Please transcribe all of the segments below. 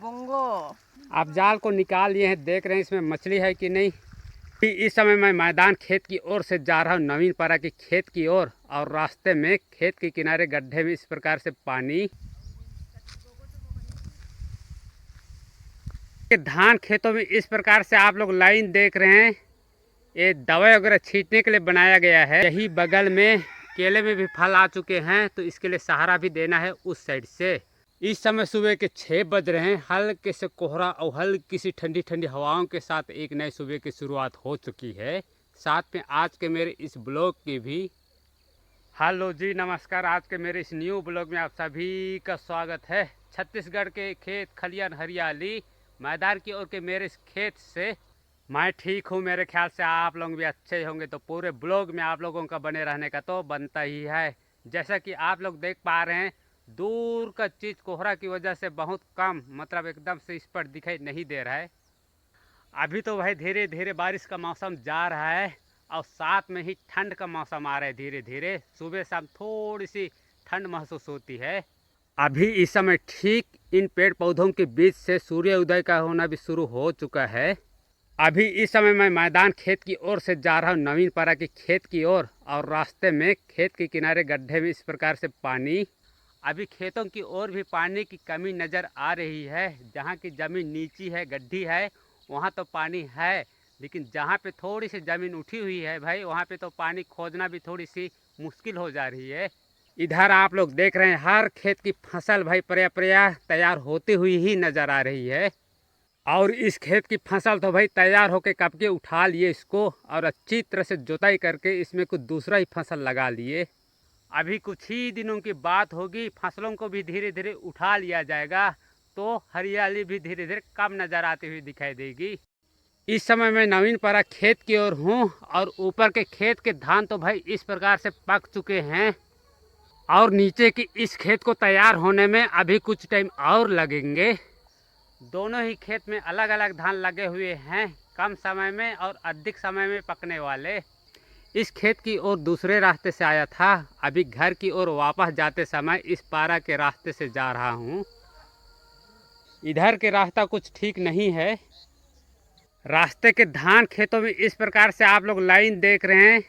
Bongo. आप जाल को निकाल लिए हैं, देख रहे हैं इसमें मछली है कि नहीं। इस समय मैं मैदान खेत की ओर से जा रहा हूँ, नवीनपारा की खेत की ओर। और रास्ते में खेत के किनारे गड्ढे में इस प्रकार से पानी। धान खेतों में इस प्रकार से आप लोग लाइन देख रहे हैं, ये दवाई वगैरह छींटने के लिए बनाया गया है। यही बगल में केले में भी फल आ चुके हैं, तो इसके लिए सहारा भी देना है उस साइड से। इस समय सुबह के 6 बज रहे हैं। हल्के से कोहरा और हल्की सी ठंडी ठंडी हवाओं के साथ एक नए सुबह की शुरुआत हो चुकी है। साथ में आज के मेरे इस ब्लॉग की भी हेलो जी, नमस्कार। आज के मेरे इस न्यू ब्लॉग में आप सभी का स्वागत है। छत्तीसगढ़ के खेत खलियान हरियाली मैदान की ओर के मेरे इस खेत से मैं ठीक हूँ। मेरे ख्याल से आप लोग भी अच्छे होंगे, तो पूरे ब्लॉग में आप लोगों का बने रहने का तो बनता ही है। जैसा कि आप लोग देख पा रहे हैं, दूर का चीज़ कोहरा की वजह से बहुत कम, मतलब एकदम से इस पर दिखाई नहीं दे रहा है। अभी तो भाई धीरे धीरे बारिश का मौसम जा रहा है और साथ में ही ठंड का मौसम आ रहा है। धीरे धीरे सुबह शाम थोड़ी सी ठंड महसूस होती है। अभी इस समय ठीक इन पेड़ पौधों के बीच से सूर्य उदय का होना भी शुरू हो चुका है। अभी इस समय मैं मैदान खेत की ओर से जा रहा हूँ, नवीनपारा की खेत की ओर। और रास्ते में खेत के किनारे गड्ढे में इस प्रकार से पानी। अभी खेतों की ओर भी पानी की कमी नज़र आ रही है। जहाँ की ज़मीन नीची है, गड्ढी है, वहाँ तो पानी है। लेकिन जहाँ पे थोड़ी सी ज़मीन उठी हुई है भाई, वहाँ पे तो पानी खोजना भी थोड़ी सी मुश्किल हो जा रही है। इधर आप लोग देख रहे हैं हर खेत की फसल भाई पर्याप्त तैयार होती हुई ही नज़र आ रही है। और इस खेत की फसल तो भाई तैयार होके कब के उठा लिए इसको, और अच्छी तरह से जुताई करके इसमें कुछ दूसरा ही फसल लगा लिए। अभी कुछ ही दिनों की बात होगी, फसलों को भी धीरे धीरे उठा लिया जाएगा, तो हरियाली भी धीरे धीरे कम नज़र आती हुई दिखाई देगी। इस समय मैं नवीनपारा खेत की ओर हूँ, और ऊपर के खेत के धान तो भाई इस प्रकार से पक चुके हैं। और नीचे की इस खेत को तैयार होने में अभी कुछ टाइम और लगेंगे। दोनों ही खेत में अलग अलग धान लगे हुए हैं, कम समय में और अधिक समय में पकने वाले। इस खेत की ओर दूसरे रास्ते से आया था, अभी घर की ओर वापस जाते समय इस पारा के रास्ते से जा रहा हूँ। इधर के रास्ता कुछ ठीक नहीं है। रास्ते के धान खेतों में इस प्रकार से आप लोग लाइन देख रहे हैं,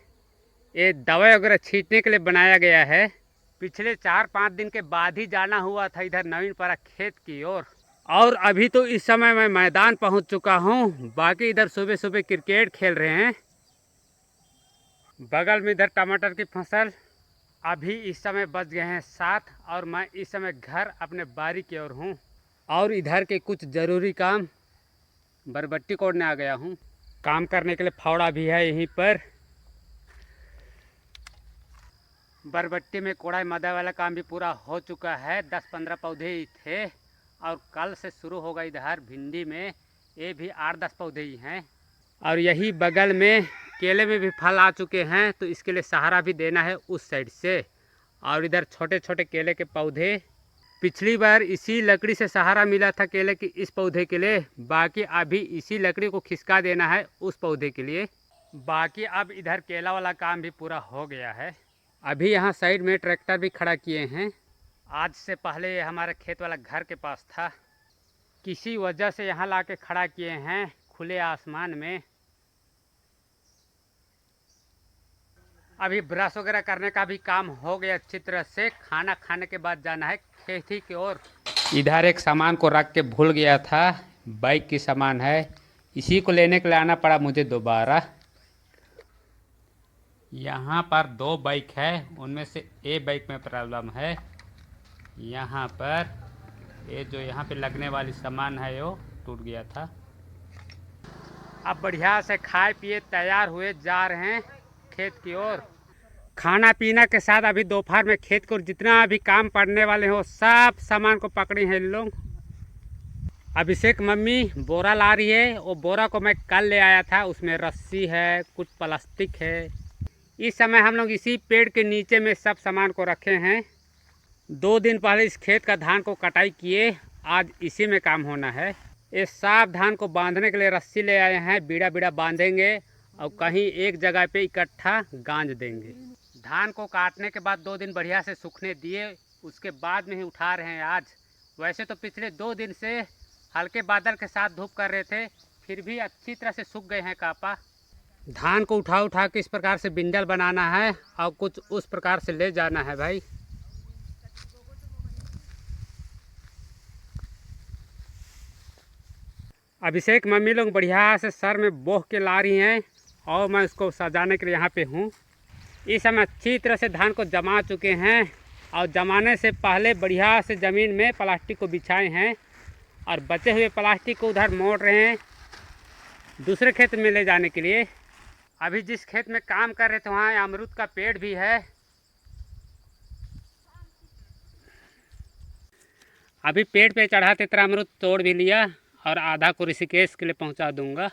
ये दवाई वगैरह छींटने के लिए बनाया गया है। पिछले 4-5 दिन के बाद ही जाना हुआ था इधर नवीनपारा खेत की ओर। और अभी तो इस समय मैं मैदान पहुंच चुका हूं। बाकी इधर सुबह सुबह क्रिकेट खेल रहे हैं। बगल में इधर टमाटर की फसल। अभी इस समय बज गए हैं 7, और मैं इस समय घर अपने बारी की ओर हूं। और इधर के कुछ ज़रूरी काम बरबट्टी कोड़ने आ गया हूं। काम करने के लिए फावड़ा भी है यहीं पर। बरबट्टी में कोड़ाई मदाई वाला काम भी पूरा हो चुका है। 10-15 पौधे ही थे, और कल से शुरू होगा इधर भिंडी में, ये भी 8-10 पौधे ही हैं। और यही बगल में केले में भी फल आ चुके हैं, तो इसके लिए सहारा भी देना है उस साइड से। और इधर छोटे छोटे केले के पौधे। पिछली बार इसी लकड़ी से सहारा मिला था केले की इस पौधे के लिए। बाकी अभी इसी लकड़ी को खिसका देना है उस पौधे के लिए। बाकी अब इधर केला वाला काम भी पूरा हो गया है। अभी यहाँ साइड में ट्रैक्टर भी खड़ा किए हैं। आज से पहले हमारे खेत वाला घर के पास था, किसी वजह से यहाँ ला के खड़ा किए हैं खुले आसमान में। अभी ब्रश वगैरह करने का भी काम हो गया अच्छी तरह से। खाना खाने के बाद जाना है खेती की ओर। इधर एक सामान को रख के भूल गया था, बाइक की सामान है, इसी को लेने के लिए आना पड़ा मुझे दोबारा। यहाँ पर 2 बाइक है, उनमें से एक बाइक में प्रॉब्लम है। यहाँ पर ये जो यहाँ पे लगने वाली सामान है वो टूट गया था। अब बढ़िया से खाए पिए तैयार हुए जा रहे हैं खेत की ओर। खाना पीना के साथ अभी दोपहर में खेत को जितना भी काम पड़ने वाले हो सब सामान को पकड़े हैं लोग। अभिषेक मम्मी बोरा ला रही है, वो बोरा को मैं कल ले आया था, उसमें रस्सी है, कुछ प्लास्टिक है। इस समय हम लोग इसी पेड़ के नीचे में सब सामान को रखे हैं। 2 दिन पहले इस खेत का धान को कटाई किए, आज इसी में काम होना है। ये सब धान को बांधने के लिए रस्सी ले आए हैं, बीड़ा बीड़ा बांधेंगे और कहीं एक जगह पे इकट्ठा गांज देंगे। धान को काटने के बाद 2 दिन बढ़िया से सूखने दिए, उसके बाद में ही उठा रहे हैं आज। वैसे तो पिछले 2 दिन से हल्के बादल के साथ धूप कर रहे थे, फिर भी अच्छी तरह से सूख गए हैं कापा। धान को उठा उठा के इस प्रकार से बिंडल बनाना है और कुछ उस प्रकार से ले जाना है भाई। अभिषेक मम्मी लोग बढ़िया से सर में बोह के ला रही हैं और मैं उसको सजाने के लिए यहाँ पे हूँ। इस समय अच्छी तरह से धान को जमा चुके हैं और जमाने से पहले बढ़िया से ज़मीन में प्लास्टिक को बिछाए हैं और बचे हुए प्लास्टिक को उधर मोड़ रहे हैं दूसरे खेत में ले जाने के लिए। अभी जिस खेत में काम कर रहे थे वहाँ अमरूद का पेड़ भी है। अभी पेड़ पे चढ़ा तेरा अमरूद तोड़ भी लिया और आधा को ऋषिकेश के लिए पहुँचा दूँगा।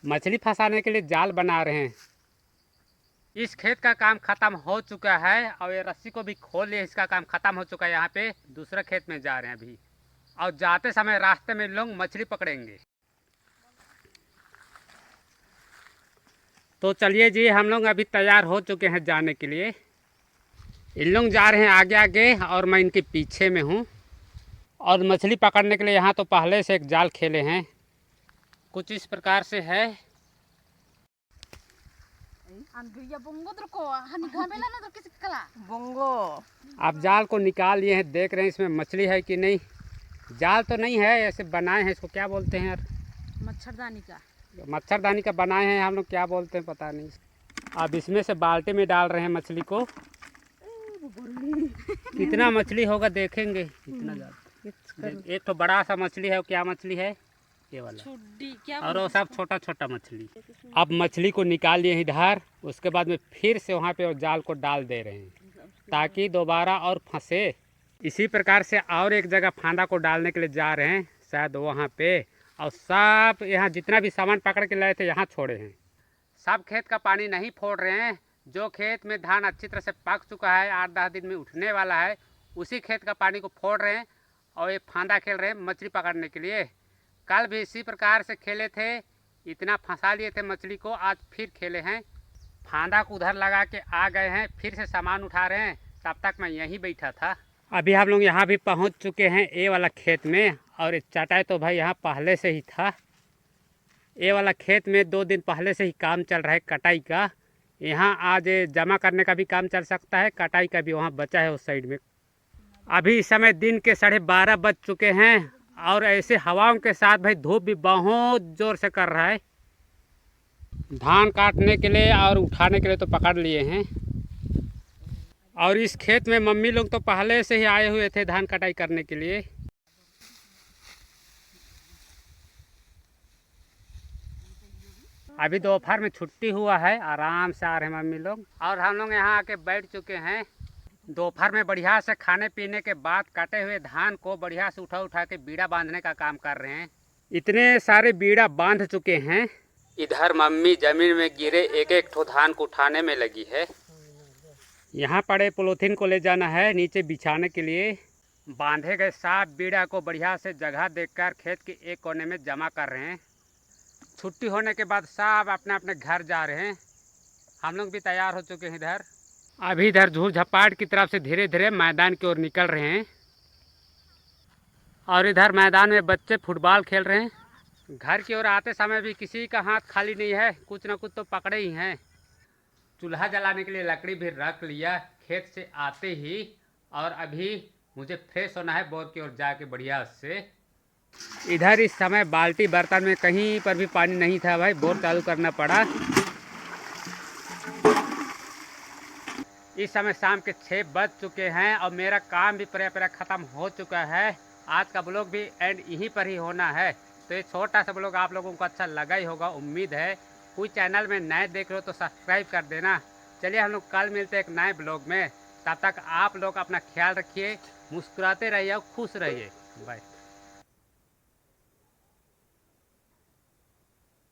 मछली फंसाने के लिए जाल बना रहे हैं। इस खेत का काम ख़त्म हो चुका है और ये रस्सी को भी खोल लिया, इसका काम ख़त्म हो चुका है। यहाँ पे दूसरे खेत में जा रहे हैं अभी और जाते समय रास्ते में लोग मछली पकड़ेंगे। तो चलिए जी, हम लोग अभी तैयार हो चुके हैं जाने के लिए। इन लोग जा रहे हैं आगे आगे और मैं इनके पीछे में हूँ। और मछली पकड़ने के लिए यहाँ तो पहले से एक जाल खेले हैं, कुछ इस प्रकार से है। बोंगो आप जाल को निकाल लिए हैं, देख रहे हैं इसमें मछली है कि नहीं। जाल तो नहीं है, ऐसे बनाए हैं, इसको क्या बोलते हैं यार? मच्छरदानी का। मच्छरदानी का बनाए हैं हम लोग, क्या बोलते हैं पता नहीं। अब इसमें से बाल्टी में डाल रहे हैं मछली को। कितना मछली होगा देखेंगे। इतना ज़्यादा, एक तो बड़ा सा मछली है। क्या मछली है? ये वाला। क्या और वो सब छोटा छोटा मछली। अब मछली को निकाल लिए इधर, उसके बाद में फिर से वहाँ पे जाल को डाल दे रहे हैं ताकि दोबारा और फंसे। इसी प्रकार से और एक जगह फांदा को डालने के लिए जा रहे हैं, शायद वहाँ पे। और सब यहाँ जितना भी सामान पकड़ के लाए थे यहाँ छोड़े हैं। सब खेत का पानी नहीं फोड़ रहे हैं। जो खेत में धान अच्छी तरह से पक चुका है, 8-10 दिन में उठने वाला है, उसी खेत का पानी को फोड़ रहे हैं और ये फांदा खेल रहे हैं मछली पकड़ने के लिए। कल भी इसी प्रकार से खेले थे, इतना फंसा लिए थे मछली को। आज फिर खेले हैं, फांदा को उधर लगा के आ गए हैं, फिर से सामान उठा रहे हैं। तब तक मैं यहीं बैठा था। अभी हम लोग यहाँ भी पहुँच चुके हैं ये वाला खेत में। और चटाई तो भाई यहाँ पहले से ही था। ये वाला खेत में 2 दिन पहले से ही काम चल रहा है कटाई का। यहाँ आज जमा करने का भी काम चल सकता है, कटाई का भी वहाँ बचा है उस साइड में। अभी इस समय दिन के 12:30 बज चुके हैं और ऐसे हवाओं के साथ भाई धूप भी बहुत ज़ोर से कर रहा है। धान काटने के लिए और उठाने के लिए तो पकड़ लिए हैं। और इस खेत में मम्मी लोग तो पहले से ही आए हुए थे धान कटाई करने के लिए। अभी दोपहर में छुट्टी हुआ है, आराम से आ रहे हैं मम्मी लोग। और हम लोग यहाँ आके बैठ चुके हैं। दोपहर में बढ़िया से खाने पीने के बाद कटे हुए धान को बढ़िया से उठा उठा के बीड़ा बांधने का काम कर रहे हैं। इतने सारे बीड़ा बांध चुके हैं। इधर मम्मी जमीन में गिरे एक एक ठो धान को उठाने में लगी है। यहाँ पड़े पॉलीथीन को ले जाना है नीचे बिछाने के लिए। बांधे गए सब बीड़ा को बढ़िया से जगह देखकर खेत के एक कोने में जमा कर रहे हैं। छुट्टी होने के बाद सब अपने अपने घर जा रहे हैं। हम लोग भी तैयार हो चुके हैं इधर। अभी इधर झूर झपाट की तरफ से धीरे धीरे मैदान की ओर निकल रहे हैं। और इधर मैदान में बच्चे फुटबॉल खेल रहे हैं। घर की ओर आते समय भी किसी का हाथ खाली नहीं है, कुछ ना कुछ तो पकड़े ही हैं। चूल्हा जलाने के लिए लकड़ी भी रख लिया खेत से आते ही। और अभी मुझे फ्रेश होना है बोर की ओर जाके बढ़िया से। इधर इस समय बाल्टी बर्तन में कहीं पर भी पानी नहीं था भाई, बोर चालू करना पड़ा। इस समय शाम के 6 बज चुके हैं और मेरा काम भी प्राय ख़त्म हो चुका है। आज का ब्लॉग भी एंड यहीं पर ही होना है। तो ये छोटा सा ब्लॉग आप लोगों को अच्छा लगा ही होगा, उम्मीद है। कोई चैनल में नए देख रहे हो तो सब्सक्राइब कर देना। चलिए हम लोग कल मिलते हैं एक नए ब्लॉग में। तब तक आप लोग अपना ख्याल रखिए, मुस्कुराते रहिए और खुश रहिए। बाय।